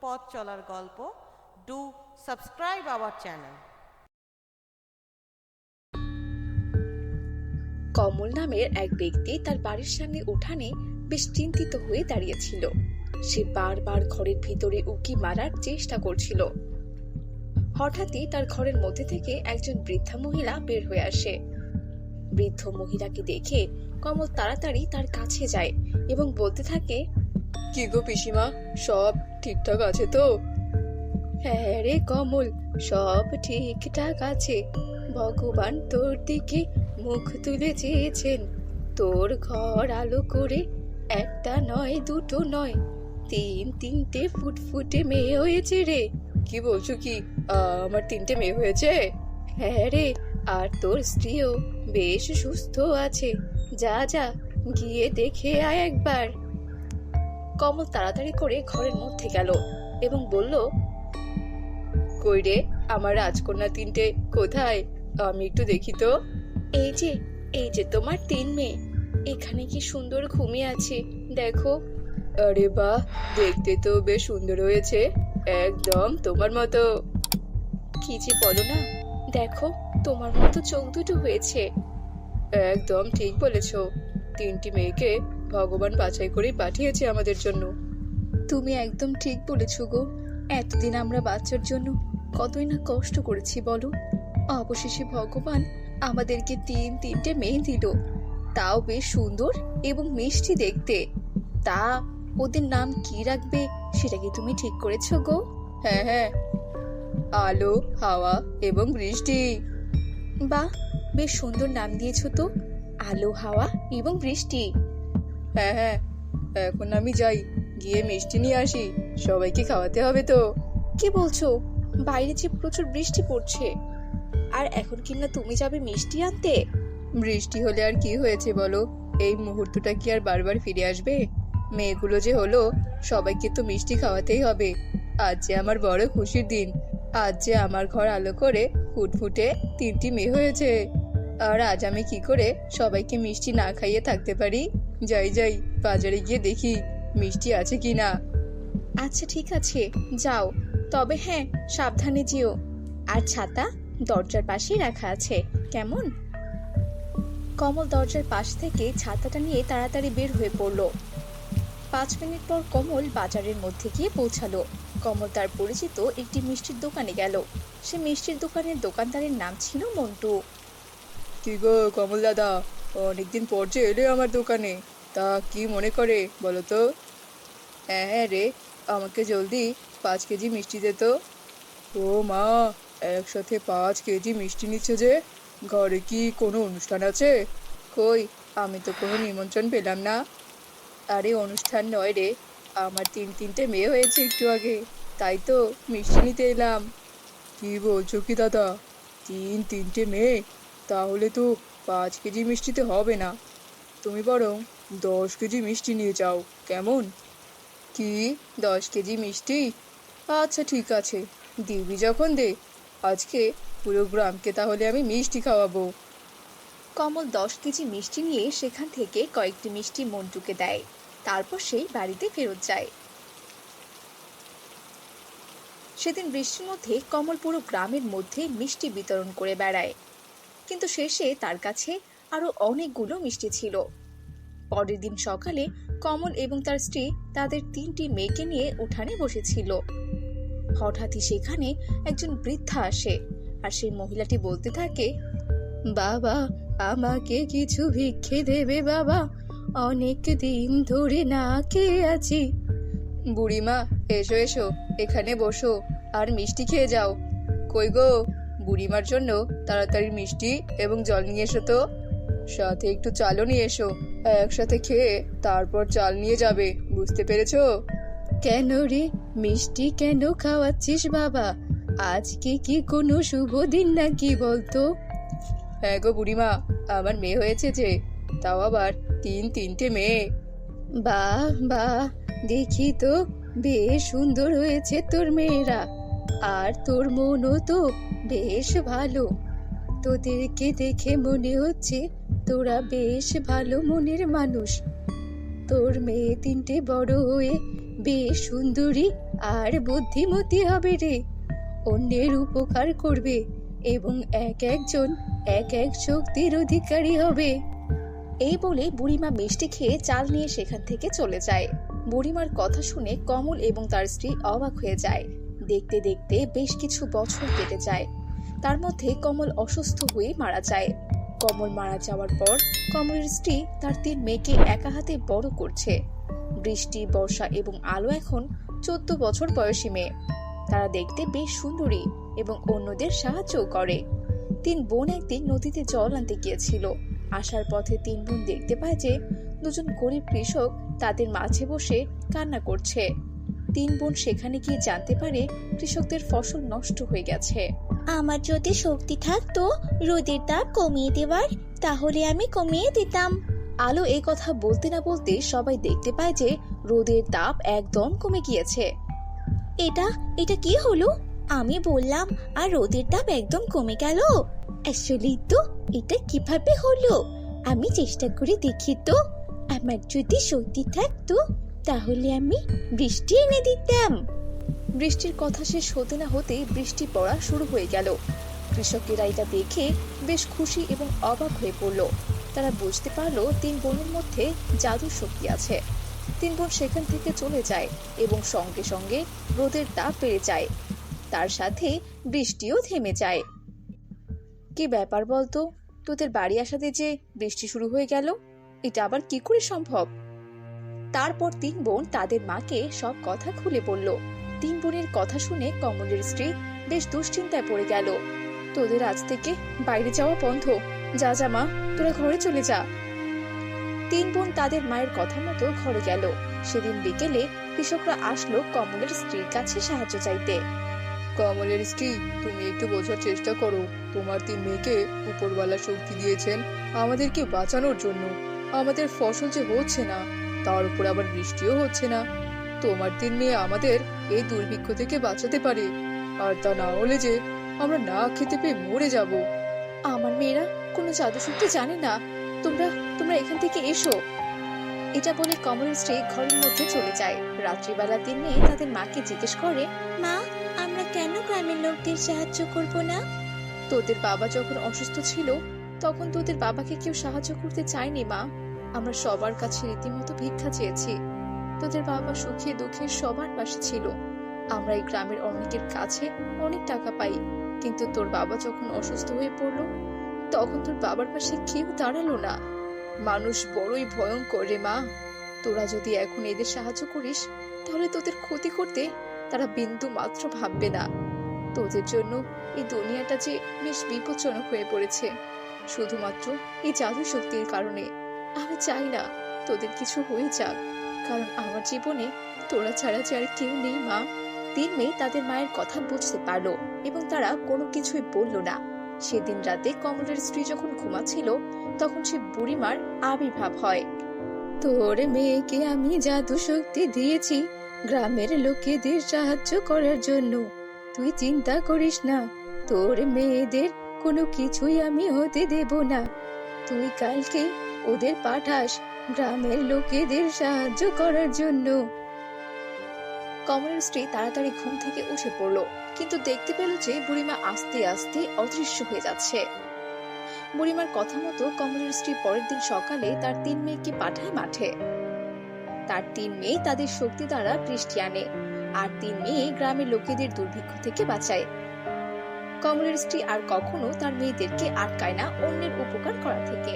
পথ চলার গল্প। Do subscribe our channel. Kamal নামের এক ব্যক্তি তার বাড়ির সামনে উঠানে বেশ চিন্তিত হয়ে দাঁড়িয়েছিল। সে বারবার ঘরের ভিতরে উকি মারার চেষ্টা করছিল। হঠাৎই তার ঘরের মধ্যে থেকে একজন বৃদ্ধা মহিলা বের হয়ে আসে। বৃদ্ধ মহিলাকে দেখে কমল তাড়াতাড়ি তার কাছে যায় এবং বলতে থাকে, কি গো পিসিমা, সব ঠিকঠাক আছে তো? হ্যাঁ রে কমল, সব ঠিকঠাক আছে। ভগবান তোর দিকে মুখ তুলে চেয়েছেন। তোর ঘর আলো করে একটা নয়, দুটো নয়, তিনটে ফুটফুটে মেয়ে হয়েছে রে। কি বলছো কি? আমার 3টে মেয়ে হয়েছে? হ্যাঁ রে, আর তোর স্ত্রীও বেশ সুস্থ আছে। যা যা, গিয়ে দেখে আয় একবার। কমল তাড়াতাড়ি করে ঘরের মধ্যে গেল এবং বলল, কই রে, আমার রাজকন্যা 3টে কোথায়? আমি একটু দেখি তো। এই যে তোমার 3 মেয়ে, এখানে কি সুন্দর ঘুমিয়ে আছে, দেখো। আরে বাহ, দেখতে তো বেশ সুন্দর হয়েছে, একদম তোমার মতো। কি যে বলো না, দেখো তোমার মতো চোখ দুটো হয়েছে। একদম ঠিক বলেছো, 3টি মেয়েকে ভগবান বাছাই করে পাঠিয়েছে আমাদের জন্য। তুমি একদম ঠিক বলেছো গো। এতদিন আমরা বাচ্চার জন্য কতই না কষ্ট করেছি বলো। অবশেষে ভগবান আমাদেরকে 3টে মেয়ে দিল, তাও বেশ সুন্দর এবং মিষ্টি দেখতে। তা ওদের নাম কি রাখবে সেটা কি তুমি ঠিক করেছো গো? হ্যাঁ হ্যাঁ, আলো, হাওয়া এবং বৃষ্টি। বাহ, বেশ সুন্দর নাম দিয়েছো তো, আলো, হাওয়া এবং বৃষ্টি। হ্যাঁ হ্যাঁ, এখন আমি যাই, গিয়ে মিষ্টি নিয়ে আসি, সবাইকে খাওয়াতে হবে তো। কি বলছো? বাইরে যে প্রচুর বৃষ্টি পড়ছে, আর এখন কিনা তুমি যাবে মিষ্টি আনতে? বৃষ্টি হলে আর কি হয়েছে বলো, এই মুহূর্তটা কি আর বারবার ফিরে আসবে? মেয়েগুলো যে হলো, সবাইকে তো মিষ্টি খাওয়াতেই হবে। আজ যে আমার বড় খুশির দিন, আজ যে আমার ঘর আলো করে ফুটফুটে 3টি মেয়ে হয়েছে। আর আজ আমি কি করে সবাইকে মিষ্টি না খাইয়ে থাকতে পারি? যাই যাই, বাজারে গিয়ে দেখি মিষ্টি আছে কিনা। আচ্ছা ঠিক আছে, যাও, তবে হ্যাঁ, সাবধানে যেও। আর ছাতা দরজার পাশেই রাখা আছে, কেমন? কমল দরজার পাশ থেকে ছাতাটা নিয়ে তাড়াতাড়ি বের হয়ে পড়ল। 5 মিনিট পর কমল বাজারের মধ্যে গিয়ে পৌঁছালো। কমল তার পরিচিত একটি মিষ্টির দোকানে গেল। সে মিষ্টির দোকানের দোকানদারের নাম ছিল মন্টু। কি গো কমল দাদা, অনেকদিন পর যে এলে আমার দোকানে, তা কি মনে করে বলো তো? হ্যাঁ হ্যাঁ রে, আমাকে জলদি 5 কেজি মিষ্টি দে তো। ও মা, একসাথে 5 কেজি মিষ্টি নিচ্ছ যে? ঘরে কি কোনো অনুষ্ঠান আছে? কই, আমি তো কোনো নিমন্ত্রণ পেলাম না। আরে অনুষ্ঠান নয় রে, আমার 3টে মেয়ে হয়েছে একটু আগে, তাই তো মিষ্টি নিতে এলাম। কি বলছো কি দাদা, 3টে মেয়ে? তাহলে তো 5 কেজি মিষ্টিতে হবে না, তুমি বরং 10 কেজি মিষ্টি নিয়ে যাও, কেমন? কি, 10 কেজি মিষ্টি? আচ্ছা ঠিক আছে, দিবি যখন দে, আজকে পুরো গ্রামকে তাহলে আমি মিষ্টি খাওয়াবো। কমল 10 কেজি মিষ্টি নিয়ে সেখান থেকে কয়েকটি মিষ্টি মন্টুকে দেয়। তারপর সেই বাড়িতে ফেরত যায়। সেদিন বৃষ্টির মধ্যে কমল পুরো গ্রামের মধ্যে মিষ্টি বিতরণ করে বেড়ায়, কিন্তু শেষে তার কাছে আরো অনেকগুলো মিষ্টি ছিল। পরের দিন সকালে কমল এবং তার স্ত্রী তাদের 3টি মেয়েকে নিয়ে উঠানে বসেছিল। হঠাৎই সেখানে একজন বৃদ্ধা আসে, আর সেই মহিলাটি বলতে থাকে, বাবা, আমাকে কিছু ভিক্ষে দেবে বাবা, অনেক দিন ধরে না খেয়ে আছি। বুড়িমা, এসো এসো, এখানে বসো আর মিষ্টি খেয়ে যাও। কই গো, বুড়িমার জন্য তাড়াতাড়ি মিষ্টি এবং জল নিয়ে এসো তো, সাথে একটু চালও নিয়ে এসো, একসাথে খেয়ে তারপর চাল নিয়ে যাবে, বুঝতে পেরেছো? কেন রে, মিষ্টি কেন খাওয়াচ্ছিস বাবা? আজকে কি কোনো শুভ দিন নাকি বলতো? হ্যাঁ গো বুড়িমা, আমার মেয়ে হয়েছে যে, তাও আবার 3টে মেয়ে। বাহ বাহ, দেখি তো বেশ সুন্দর হয়েছে তোর মেয়েরা, আর তোর মনও তো বেশ ভালো। তোদেরকে দেখে মনে হচ্ছে তোরা বেশ ভালো মনের মানুষ। তোর মেয়ে 3টে বড় হয়ে বেশ সুন্দরী আর বুদ্ধিমতী হবে রে, অন্যের উপকার করবে এবং এক একজন এক এক শক্তির অধিকারী হবে। এই বলে বুড়িমা মিষ্টি খেয়ে চাল নিয়ে সেখান থেকে চলে যায়। বুড়িমার কথা শুনে কমল এবং তার স্ত্রী অবাক হয়ে যায়। দেখতে দেখতে বেশ কিছু বছর কেটে যায়। তার মধ্যে কমল অসুস্থ হয়ে মারা যায়। কমল মারা যাওয়ার পর কমলের স্ত্রী তার 3 মেয়েকে একা হাতে বড় করছে। বৃষ্টি, বর্ষা এবং আলো এখন 14 বছর বয়সী মেয়ে। তারা দেখতে বেশ সুন্দরী এবং অন্যদের সাহায্যও করে। 3 বোন একদিন নদীতে জল আনতে গিয়েছিল। আসার পথে 3 বোন দেখতে পায় যে 2জন গরিব কৃষক তাদের মাঝে বসে কান্না করছে। 3 বোন সেখানে গিয়ে জানতে পারে কৃষকদের ফসল নষ্ট হয়ে গেছে। আমার যদি শক্তি থাকতো রোদের তাপ কমিয়ে দেওয়ার, তাহলে আমি কমিয়ে দিতাম। আলো এই কথা বলতে না বলতে সবাই দেখতে পায় যে রোদের তাপ একদম কমে গিয়েছে। এটা এটা কি হলো? আমি বললাম আর রোদের তাপ একদম কমে গেল। আসলেই তো, এটা কিভাবে হলো? আমি চেষ্টা করে দেখি তো। আমার যদি শক্তি থাকতো তাহলে আমি বৃষ্টি এনে দিতাম। বৃষ্টির কথা শেষ হতে না হতেই বৃষ্টি পড়া শুরু হয়ে গেল। কৃষকেরা এটা দেখে বেশ খুশি এবং অবাক হয়ে পড়ল। তারা বুঝতে পারলো 3 বোনের মধ্যে জাদুর শক্তি আছে। 3 বোন সেখান থেকে চলে যায় এবং সঙ্গে সঙ্গে রোদের তাপ বেড়ে যায়। তার সাথে বৃষ্টিও থেমে যায়। কি ব্যাপার বলতো, তোদের বাড়ি আসাতে যে বৃষ্টি শুরু হয়ে গেল, এটা আবার কি করে সম্ভব? তারপর 3 বোন তাদের মাকে সব কথা খুলে বলল। 3 বোনের কথা শুনে কমলের স্ত্রী বেশ দুশ্চিন্তায় পড়ে গেল। তোদের আজ থেকে বাইরে যাওয়া বন্ধ। যা যা মা, তোরা ঘরে চলে যা। 3 বোন তাদের মায়ের কথা মতো ঘরে গেল। সেদিন বিকেলে কৃষকরা আসলো কমলের স্ত্রীর কাছে সাহায্য চাইতে। কমলের স্ত্রী, তুমি একটু বোঝার চেষ্টা করো। তোমার 3 মেয়েকে উপরওয়ালা শক্তি দিয়েছেন আমাদেরকে বাঁচানোর জন্য। আমাদের ফসল যে হচ্ছে না, তার উপর আবার বৃষ্টিও হচ্ছে না। তোমার 3 মেয়ে আমাদের এই দুর্ভিক্ষ থেকে বাঁচাতে পারে, আর তা না হলে যে আমরা না খেতে পেয়ে মরে যাব। আমার মেয়েরা কোনো জাদু শক্তি জানে না। তোমরা তোমরা এখান থেকে এসো। এটা বলে কমলের স্ত্রী ঘরের মধ্যে চলে যায়। রাত্রিবেলা 3 মেয়ে তাদের মাকে জিজ্ঞেস করে, মা, আমরা কেন গ্রামের লোকদের সাহায্য করব না? তোদের বাবা যখন অসুস্থ ছিল তখন তোদের বাবাকে কেউ সাহায্য করতে চায়নি মা। আমরা সবার কাছে রীতিমতো ভিক্ষা চেয়েছি। তোদের বাবা সুখে দুঃখে সবার পাশে ছিল। আমরা এই গ্রামের অনেকের কাছে অনেক টাকা পাই, কিন্তু তোর বাবা যখন অসুস্থ হয়ে পড়লো তখন তোর বাবার পাশে কেউ দাঁড়ালো না। মানুষ বড়ই ভয়ঙ্কর রে মা। তোরা যদি এখন এদের সাহায্য করিস তাহলে তোদের ক্ষতি করতে তারা বিন্দু মাত্র ভাববে না। তোদের জন্য এই দুনিয়াটা যে বেশ বিপজ্জনক হয়ে পড়েছে, শুধুমাত্র এই জাদু শক্তির কারণে। আমি চাই না তোদের কিছু হয়ে যাক, কারণ আমার জীবনে তোরা ছাড়া যে আর কেউ নেই মা। 3 মেয়ে তাদের মায়ের কথা বুঝতে পারলো এবং তারা কোনো কিছুই বলল না। সেদিন রাতে কমলের স্ত্রী যখন ঘুমাচ্ছিল তখন সে বুড়িমার আবির্ভাব হয়। তোর মেয়েকে আমি জাদু শক্তি দিয়েছি গ্রামের লোকেদের সাহায্য করার জন্য। তুই চিন্তা করিস না, তোর মেয়েদের কোনো কিছুই আমি হতে দেব না। তুই কালকে ওদের পাঠাস গ্রামের লোকেদের সাহায্য করার জন্য। কমলের স্ত্রী তাড়াতাড়ি ঘুম থেকে উঠে পড়ল, কিন্তু দেখতে পেল যে বুড়িমা আস্তে আস্তে অদৃশ্য হয়ে যাচ্ছে। বুড়িমার কথা মতো কমলের স্ত্রী পরের দিন সকালে তার 3 মেয়েকে পাঠায় মাঠে। তার 3 মেয়ে তাদের শক্তি দ্বারা বৃষ্টি আনে, আর 3 মেয়ে গ্রামের লোকেদের দুর্ভিক্ষ থেকে বাঁচায়। কমলের স্ত্রী আর কখনো তার মেয়েদেরকে আটকায় না অন্যের উপকার করা থেকে।